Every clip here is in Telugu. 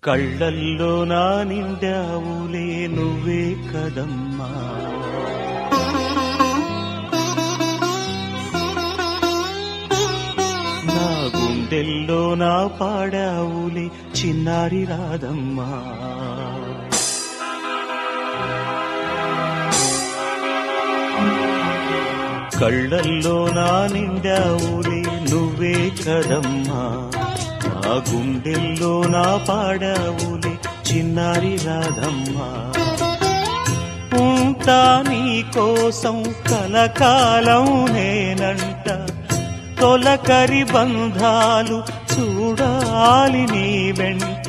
కళ్ళల్లో నా నిండావులే నువ్వే కదమ్మా, నా గుండెల్లో నా పాడావులే చిన్నారి రాధమ్మా. కళ్ళల్లో నా నిండావులే నువ్వే కదమ్మా, నా గుండెల్లో నా పాడావులే చిన్నారి రాధమ్మా. ఉంటా నీ కోసం కలకాలం నేనంట, తొలకరి బంధాలు చూడాలి నీ వెంట.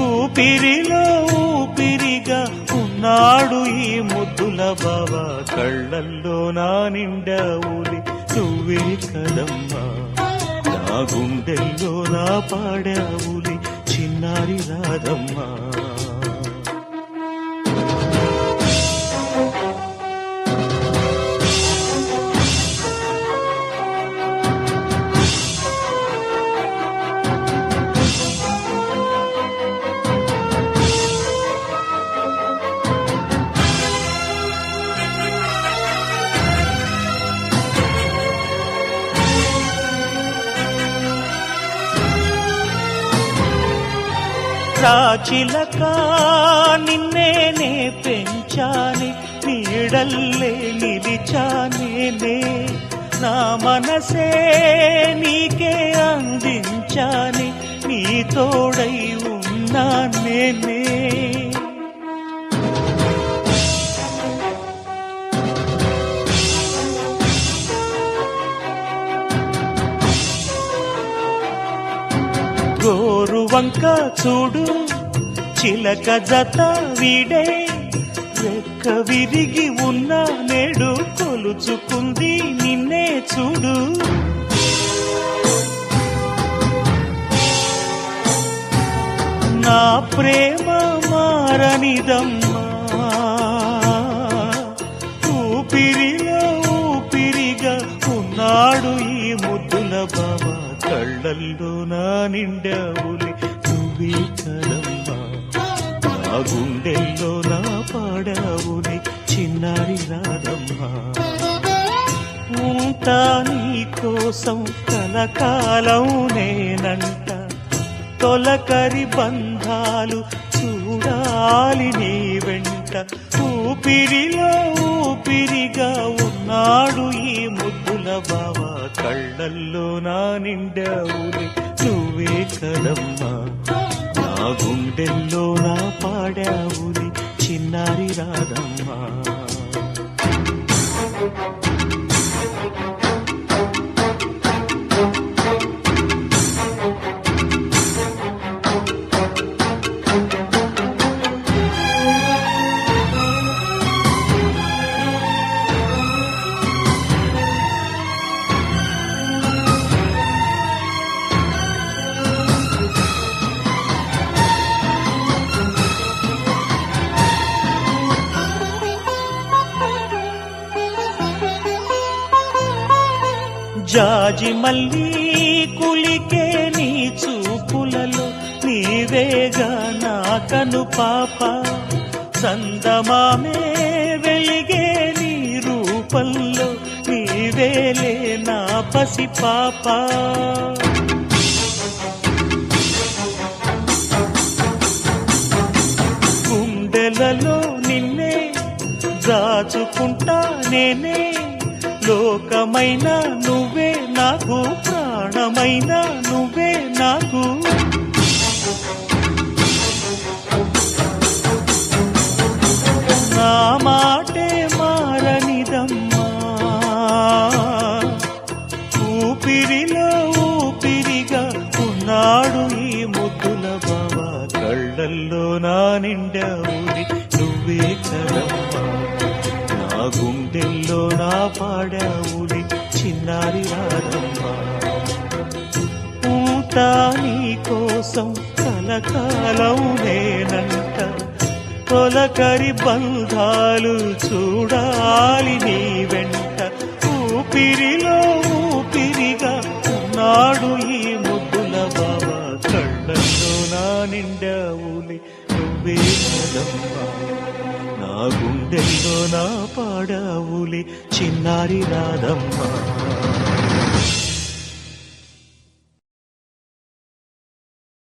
ఊపిరిలో ఊపిరిగా ఉన్నాడు ఈ ముద్దుల బావా, కళ్ళల్లో నా నిండావులే నువ్వే కదమ్మా, నా గుండెల్లో నా పాడావులే చిన్నారి రాధమ్మా. రాచిలక నిన్నే పెంచాని, నీడల్లే నిలిచానే, నా మనసే నీకే అందించాని, నీ తోడై ఉన్నానే. గోరు వంక చూడు చిలక జత వీడే, రెక్క విరిగి ఉన్న నేడు కొలుచుకుంది నిన్నే చూడు. నా ప్రేమ మారనిదమ్మా, ఊపిరిలో ఊపిరిగా ఉన్నాడు ఈ ముద్దుల బావా, కళ్ళల్లో నా నిండావులే నువ్వే కదమ్మా, నా గుండెల్లో నా పాడావులే చిన్నారి రాధమ్మా. ఉంటా నీ కోసం కలకాలం నేనంట, తొలకరి బంధాలు చూడాలి నీ వెంట. ఊపిరిలో ఊపిరిగా ఉన్నాడు ఈ ముద్దుల బావా, కళ్ళల్లో నా నిండావులే నువ్వే కదమ్మా, నా గుండెల్లో నా పాడావులే చిన్నారి రాధమ్మా. జాజి మళ్ళీ కులికే నీ చూపులలో, నీవేగా నా కను పాప, చందమామే వెలిగే నీ రూపంలో, నీవేలే నా పసి పాప. గుండెలలో నిన్నే దాచుకుంటా నేనే, లోకమైనా నువ్వే నాకు, ప్రాణమైనా నువ్వే నాకు. నా మాటే మారనిదమ్మా, ఊపిరిలో ఊపిరిగా ఉన్నాడు ఈ ముద్దుల బావా, కళ్ళల్లో నా నిండావులే నువ్వే కదమ్మా, నా గుండెల్లో నా పాడావులే చిన్నారి రాధమ్మా. ఉంటా నీ కోసం కలకాలం నేనంట, తొలకరి బంధాలు చూడాలి నీ వెంట. ఊపిరిలో ఊపిరిగా ఉన్నాడు ఈ ముద్దుల బావా, కళ్ళల్లో నా నిండావులే నువ్వే నాదమ్మా నా గుండెల్లో నా పాడావులే చిన్నారి రాధమ్మా